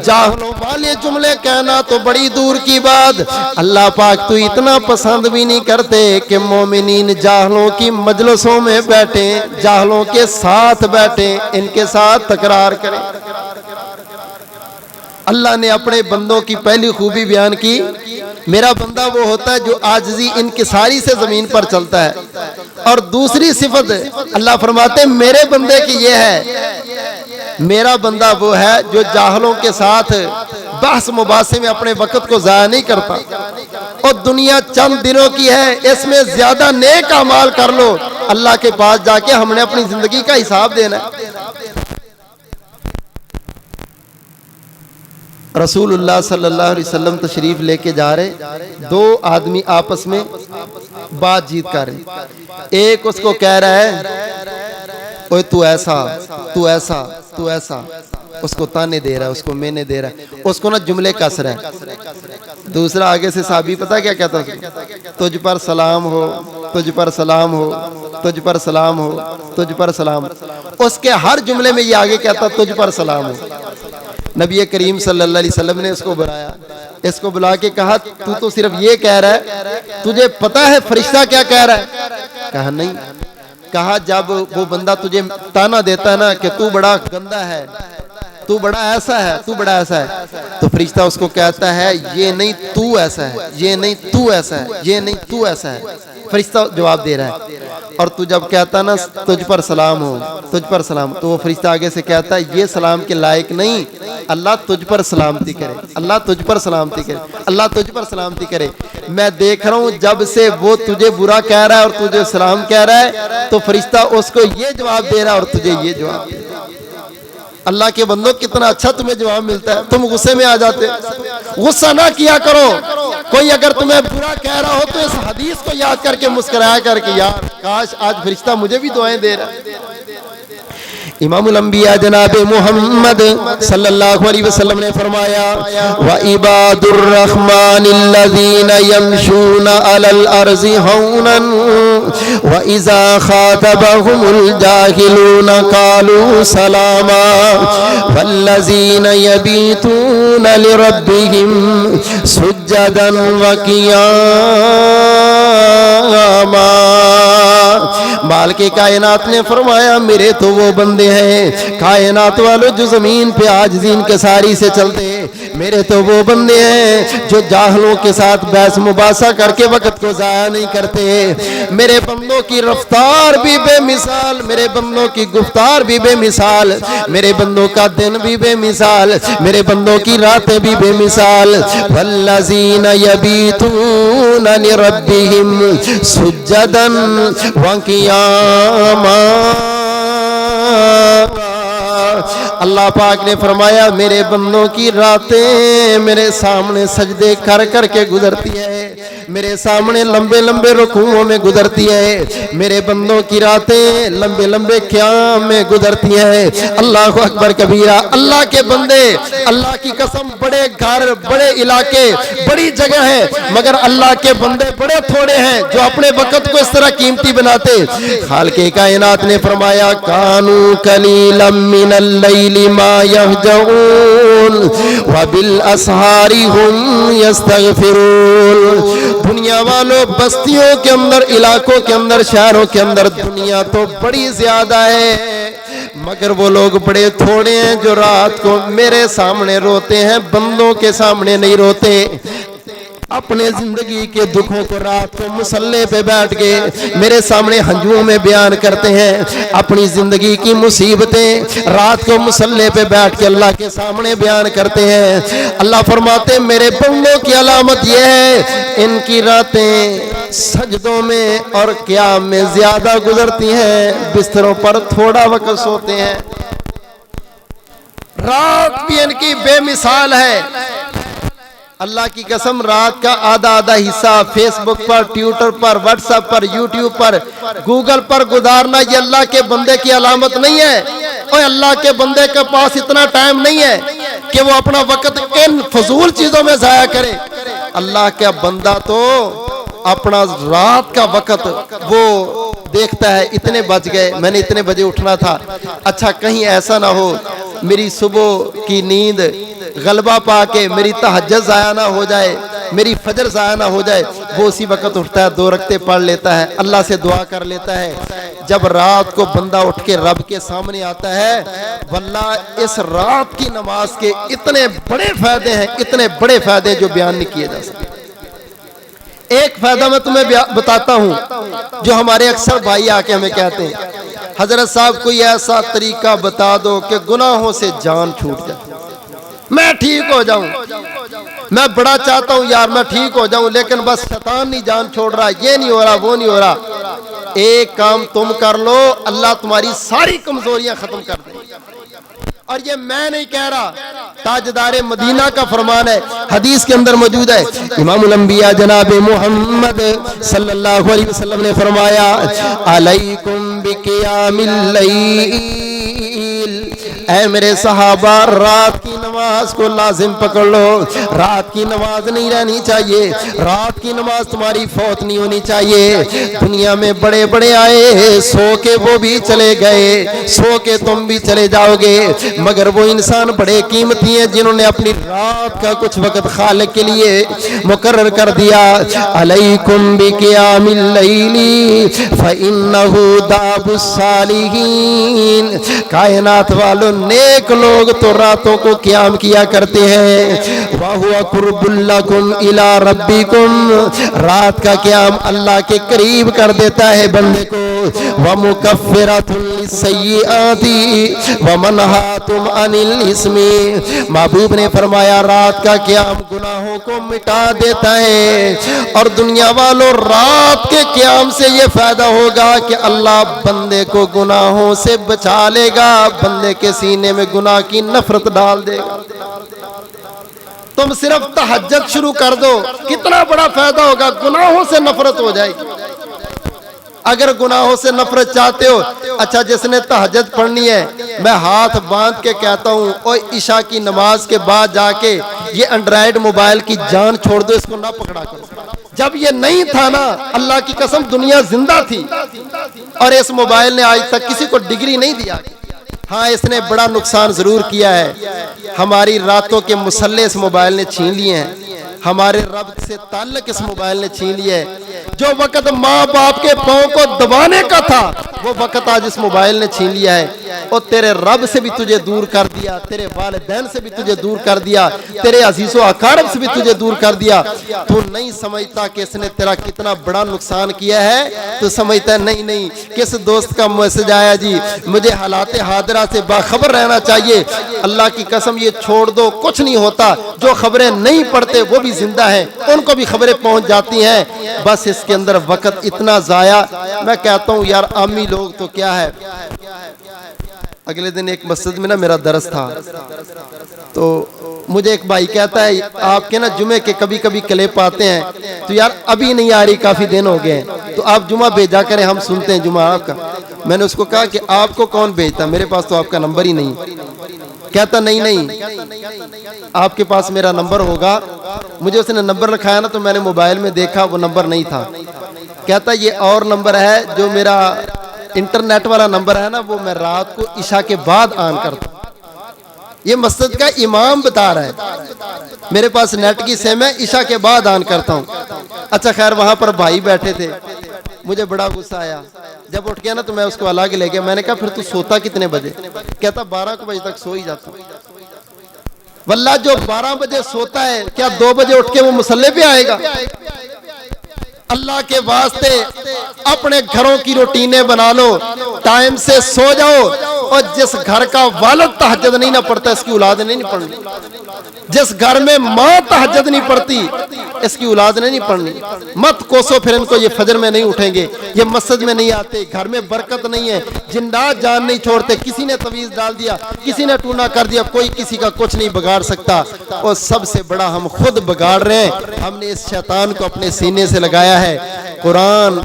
جاہلوں والے جملے کہنا تو بڑی دور کی بات, اللہ پاک تو اتنا پسند بھی نہیں کرتے کہ مومنین جاہلوں کی مجلسوں میں بیٹھیں, جاہلوں کے ساتھ بیٹھیں, ان کے ساتھ تکرار کریں. اللہ نے اپنے بندوں کی پہلی خوبی بیان کی, میرا بندہ وہ ہوتا ہے جو عاجزی انکساری سے زمین پر چلتا ہے. اور دوسری صفت اللہ فرماتے میرے بندے کی یہ ہے, میرا بندہ وہ ہے جو جاہلوں کے ساتھ بحث مباحثے میں اپنے وقت کو ضائع نہیں کرتا. اور دنیا چند دنوں کی ہے, اس میں زیادہ نیک اعمال کر لو, اللہ کے پاس جا کے ہم نے اپنی زندگی کا حساب دینا ہے. رسول اللہ صلی اللہ علیہ وسلم تشریف لے کے جا رہے، دو آدمی آپس میں بات چیت کر رہے، ایک اس کو کہہ رہا ہے اوے تو ایسا تو ایسا تو ایسا، اس کو تانے دے رہا ہے، اس کو مینے دے رہا ہے، اس کو نا جملے کس رہا ہے۔ دوسرا آگے سے صحابی پتہ کیا کہتا ہے؟ تجھ پر سلام ہو، تجھ پر سلام ہو، تجھ پر سلام ہو، تجھ پر سلام۔ اس کے ہر جملے میں یہ آگے کہتا تجھ پر سلام ہو۔ نبی کریم صلی اللہ علیہ وسلم نے اس کو بلایا، اس کو بلا کے کہا تو صرف یہ کہہ رہا ہے، تجھے پتہ ہے فرشتہ کیا کہہ رہا ہے؟ کہا نہیں۔ کہا جب وہ بندہ تجھے تانا دیتا ہے نا کہ تو بڑا گندا ہے، تو بڑا ایسا ہے، تو بڑا ایسا ہے، تو فرشتہ اس کو کہتا ہے یہ نہیں تو ایسا ہے، یہ نہیں تو ایسا ہے، یہ نہیں تو ایسا ہے۔ فرشتہ جواب دے رہا ہے۔ اور تو جب کہتا نا تجھ پر سلام ہو، تجھ پر سلام، تو وہ فرشتہ آگے سے کہتا ہے یہ سلام کے لائق نہیں، اللہ تجھ پر سلامتی کرے، اللہ تجھ پر سلامتی کرے، اللہ تجھ پر سلامتی کرے۔ میں دیکھ رہا ہوں جب سے وہ تجھے برا کہہ رہا ہے اور تجھے سلام کہہ رہا ہے تو فرشتہ اس کو یہ جواب دے رہا ہے اور تجھے یہ جواب دے رہا ہے۔ اللہ کے بندوں کتنا اچھا تمہیں جواب ملتا ہے، تم غصے میں آ جاتے۔ غصہ نہ کیا کرو، کوئی اگر تمہیں برا کہہ رہا ہو تو اس حدیث کو یاد کر کے مسکرایا کر کے یار کاش آج فرشتہ مجھے بھی دعائیں دے رہا ہے۔ امام الانبیاء جناب محمد صلی اللہ علیہ وسلم نے فرمایا وَعِبَادُ الرَّحْمَنِ الَّذِينَ يَمْشُونَ عَلَى الْأَرْضِ هَوْنًا وَإِذَا خَاطَبَهُمُ الْجَاهِلُونَ قَالُوا سَلَامًا وَالَّذِينَ يَبِيتُونَ لِرَبِّهِمْ سُجَّدًا وَقِيَامًا۔ مالک کائنات نے فرمایا میرے تو وہ بندے ہیں کائنات والوں جو زمین پہ عاجزی انکساری سے چلتے، میرے تو وہ بندے ہیں جو جاہلوں کے ساتھ بحث مباحثہ کر کے وقت کو ضائع نہیں کرتے۔ میرے بندوں کی رفتار بھی بے مثال، میرے بندوں کی گفتار بھی بے مثال، میرے بندوں کا دن بھی بے مثال، میرے بندوں کی راتیں بھی بے مثال۔ والذین یبیتون لربہم سجدا وقیاما۔ اللہ پاک نے فرمایا میرے بندوں کی راتیں میرے سامنے سجدے کر کر کے گزرتی ہے، میرے سامنے لمبے لمبے رکوعوں میں گزرتی ہے، میرے بندوں کی راتیں لمبے لمبے قیام میں گزرتی ہیں۔ اللہ اکبر کبیرہ۔ اللہ کے بندے، اللہ کی قسم بڑے گھر، بڑے علاقے، بڑی جگہ ہے، مگر اللہ کے بندے بڑے تھوڑے ہیں جو اپنے وقت کو اس طرح قیمتی بناتے۔ خالق کائنات نے فرمایا کانو قلیلا من اللیل ما یہجعون وبالاسحار هم یستغفرون۔ دنیا والوں بستیوں کے اندر، علاقوں کے اندر، شہروں کے اندر دنیا تو بڑی زیادہ ہے مگر وہ لوگ بڑے تھوڑے ہیں جو رات کو میرے سامنے روتے ہیں، بندوں کے سامنے نہیں روتے۔ اپنے زندگی کے دکھوں کو رات کو مصلے پہ بیٹھ کے میرے سامنے ہنجوؤں میں بیان کرتے ہیں، اپنی زندگی کی مصیبتیں رات کو مصلے پہ بیٹھ کے اللہ کے سامنے بیان کرتے ہیں۔ اللہ فرماتے ہیں میرے بندوں کی علامت یہ ہے ان کی راتیں سجدوں میں اور قیام میں زیادہ گزرتی ہیں، بستروں پر تھوڑا وقت سوتے ہیں۔ رات بھی ان کی بے مثال ہے۔ اللہ کی قسم رات کا آدھا حصہ فیس بک پر، ٹویٹر پر، واٹس ایپ پر، یوٹیوب پر، گوگل پر گزارنا یہ اللہ کے بندے کی علامت نہیں ہے۔ اور اللہ کے بندے کے پاس اتنا ٹائم نہیں ہے کہ وہ اپنا وقت ان فضول چیزوں میں ضائع کرے۔ اللہ کا بندہ تو اپنا رات کا وقت وہ دیکھتا ہے اتنے بج گئے، میں نے اتنے بجے اٹھنا تھا، اچھا کہیں ایسا نہ ہو میری صبح کی نیند غلبہ پا کے میری تہجد ضائع نہ ہو جائے، میری فجر ضائع نہ ہو جائے۔ وہ اسی وقت اٹھتا ہے، 2 رکعتیں پڑھ لیتا ہے، اللہ سے دعا کر لیتا ہے۔ جب رات کو بندہ اٹھ کے رب کے سامنے آتا ہے، واللہ اس رات کی نماز کے اتنے بڑے فائدے ہیں، اتنے بڑے فائدے جو بیان نہیں کیے جا سکتے۔ ایک فائدہ میں تمہیں بتاتا ہوں جو ہمارے اکثر بھائی آ کے ہمیں کہتے ہیں حضرت صاحب کوئی ایسا طریقہ بتا دو کہ گناہوں سے جان چھوٹ جائے، میں ٹھیک ہو جاؤں، میں بڑا چاہتا ہوں یار میں ٹھیک ہو جاؤں لیکن بس شیطان نہیں جان چھوڑ رہا، یہ نہیں ہو رہا، وہ نہیں ہو رہا۔ ایک کام تم کر لو، اللہ تمہاری ساری کمزوریاں ختم کر دیں۔ اور یہ میں نہیں کہہ رہا، تاجدار مدینہ کا فرمان ہے، حدیث کے اندر موجود ہے۔ امام الانبیاء جناب محمد صلی اللہ علیہ وسلم نے فرمایا علیکم بقیام اللیل، اے میرے صحابہ رات کی نماز کو لازم پکڑ لو، رات کی نماز نہیں رہنی چاہیے، رات کی نماز تمہاری فوت نہیں ہونی چاہیے۔ دنیا میں بڑے بڑے آئے، سو کے وہ بھی چلے گئے، سو کے تم بھی چلے جاؤ گے، مگر وہ انسان بڑے قیمتی ہیں جنہوں نے اپنی رات کا کچھ وقت خالق کے لیے مقرر کر دیا۔ علیکم بقیام اللیل فإنہ داب الصالحین، کائنات والوں نیک لوگ تو راتوں کو قیام کیا کرتے ہیں۔ وَهُوَ قُرْبٌ لَكُمْ إِلَىٰ رَبِّكُمْ، رات کا قیام اللہ کے قریب کر دیتا ہے بندے کو۔ وَمُكَفِّرَةٌ لِلسَّيِّئَاتِ وَمَنْهَاتٌ عَنِ الْإِثْمِ، محبوب نے فرمایا رات کا قیام گناہوں کو مٹا دیتا ہے، اور دنیا والوں رات کے قیام سے یہ فائدہ ہوگا کہ اللہ بندے کو گناہوں سے بچا لے گا، بندے کے سینے میں گناہ کی نفرت ڈال دے گا۔ تم صرف تہجد شروع کر دو، کتنا بڑا فائدہ ہوگا، گناہوں سے نفرت ہو جائے گی۔ اگر گناہوں سے نفرت چاہتے ہو، اچھا جس نے تہجد پڑھنی ہے، میں ہاتھ باندھ کے کہتا ہوں اور عشاء کی نماز کے بعد جا کے یہ اینڈرائیڈ موبائل کی جان چھوڑ دو، اس کو نہ پکڑا کرو۔ جب یہ نہیں تھا نا، اللہ کی قسم دنیا زندہ تھی، اور اس موبائل نے آج تک کسی کو ڈگری نہیں دیا۔ ہاں اس نے بڑا نقصان ضرور کیا ہے، ہماری راتوں کے مسلے اس موبائل نے چھین لیے ہیں، ہمارے رب سے تعلق اس موبائل نے چھین لیا ہے۔ جو وقت ماں باپ کے پاؤں کو دبانے کا تھا وہ وقت آج اس موبائل نے چھین لیا ہے، اور تیرے رب سے بھی تجھے دور کر دیا، تیرے والدین سے بھی تجھے دور کر دیا، تیرے عزیز و اقارب سے بھی تجھے دور کر دیا۔ تو نہیں سمجھتا کہ اس نے تیرا کتنا بڑا نقصان کیا ہے، تو سمجھتا ہے نہیں کس دوست کا میسج آیا جی مجھے حالات حاضرہ سے باخبر رہنا چاہیے۔ اللہ کی قسم یہ چھوڑ دو، کچھ نہیں ہوتا، جو خبریں نہیں پڑھتے وہ بھی زندہ ہیں، ان کو بھی خبریں پہنچ جاتی ہیں، بس اس کے اندر وقت اتنا ضائع۔ میں کہتا ہوں یار عامی لوگ تو کیا ہے۔ اگلے دن ایک مسجد میں نا میرا درس تھا، تو مجھے ایک بھائی کہتا ہے آپ کے نا جمعے کے کبھی کبھی کلپ آتے ہیں، تو یار ابھی نہیں آ رہی، کافی دن ہو گئے ہیں، تو آپ جمعہ بھیجا کریں، ہم سنتے ہیں جمعہ آپ کا۔ میں نے اس کو کہا کہ آپ کو کون بھیجتا، میرے پاس تو آپ کا نمبر ہی نہیں۔ کہتا نہیں آپ کے پاس میرا نمبر ہوگا، مجھے اس نے نمبر رکھایا نا تو میں نے موبائل میں دیکھا وہ نمبر نہیں تھا۔ کہتا یہ اور نمبر ہے جو میرا انٹرنیٹ والا نمبر ہے نا، وہ میں رات کو عشاء کے بعد آن کرتا ہوں۔ یہ مسجد کا امام بتا رہا ہے میرے پاس نیٹ کی سیم ہے، عشاء کے بعد آن کرتا ہوں۔ اچھا خیر وہاں پر بھائی بیٹھے تھے، مجھے بڑا غصہ آیا، جب اٹھ گیا نا تو میں اس کو الگ لے گیا۔ میں نے کہا پھر تو سوتا کتنے بجے؟ کہتا 12 بجے تک سو ہی جاتا ہوں۔ واللہ جو 12 بجے سوتا ہے کیا 2 بجے اٹھ کے وہ مصلے پہ آئے گا؟ اللہ کے واسطے اپنے گھروں کی روٹینیں بنا لو، ٹائم سے سو جاؤ، اور جس گھر کا والد تہجد نہیں نہ پڑھتا اس کی اولاد نے نہیں پڑھنی، جس گھر میں ماں تہجد نہیں پڑھتی اس کی اولاد نے نہیں پڑھنی۔ مت کوسو پھر ان کو، یہ فجر میں نہیں اٹھیں گے، یہ مسجد میں نہیں آتے، گھر میں برکت نہیں ہے، جنات جان نہیں چھوڑتے، کسی نے تویز ڈال دیا، کسی نے ٹونا کر دیا، کوئی کسی کا کچھ نہیں بگاڑ سکتا، اور سب سے بڑا ہم خود بگاڑ رہے ہیں۔ ہم نے اس شیطان کو اپنے سینے سے لگایا ہے۔ قرآن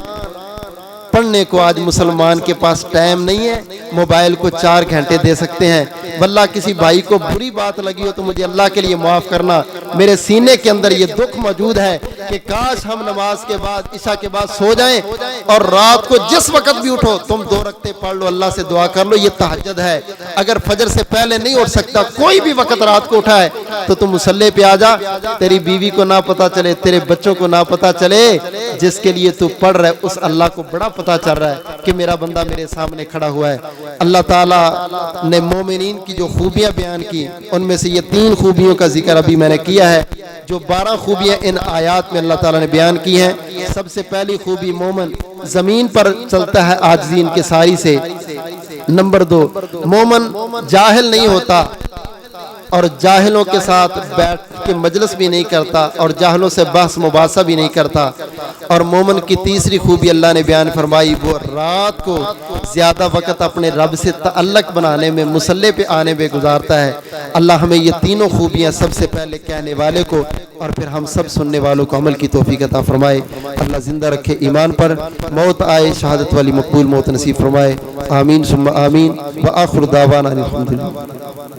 پڑھنے کو آج مسلمان کے پاس ٹائم نہیں ہے، موبائل کو 4 گھنٹے دے سکتے ہیں۔ واللہ کسی بھائی کو بری بات لگی ہو تو مجھے اللہ کے لیے معاف کرنا، میرے سینے کے اندر یہ دکھ موجود ہے کہ کاش ہم نماز کے بعد عشاء کے بعد سو جائیں، اور رات کو جس وقت بھی اٹھو تم 2 رکعتیں پڑھ لو، اللہ سے دعا کر لو، یہ تہجد ہے۔ اگر فجر سے پہلے نہیں اٹھ سکتا، کوئی بھی وقت رات کو اٹھا ہے تو تم مصلی پہ آ جا، تیری بیوی کو نہ پتا چلے، تیرے بچوں کو نہ پتا چلے، جس کے لیے تو پڑھ رہا ہے اس اللہ کو بڑا پتا چل رہا ہے کہ میرا بندہ میرے سامنے کھڑا ہوا ہے۔ اللہ تعالیٰ نے مومنین کی جو خوبیاں بیان کی ان میں سے یہ 3 خوبیوں کا ذکر ابھی میں نے کیا ہے، جو 12 خوبیاں ان آیات میں اللہ تعالیٰ نے بیان کی ہیں۔ سب سے پہلی خوبی مومن زمین پر چلتا ہے عاجزی انکساری سے۔ نمبر 2 مومن جاہل نہیں ہوتا اور جاہلوں کے ساتھ بیٹھ کے مجلس بھی نہیں کرتا اور جاہلوں سے بحث مباحثہ بھی نہیں کرتا۔ اور مومن کی تیسری خوبی اللہ نے بیان فرمائی، وہ رات کو زیادہ وقت اپنے رب سے تعلق بنانے میں، مصلی پہ آنے میں گزارتا ہے۔ اللہ ہمیں یہ تینوں خوبیاں سب سے پہلے کہنے والے کو اور پھر ہم سب سننے والوں کو عمل کی توفیق عطا فرمائے۔ اللہ زندہ رکھے ایمان پر، موت آئے شہادت والی مقبول موت نصیب فرمائے۔ آمین ثم آمین۔ وآخر دعوانا الحمدللہ۔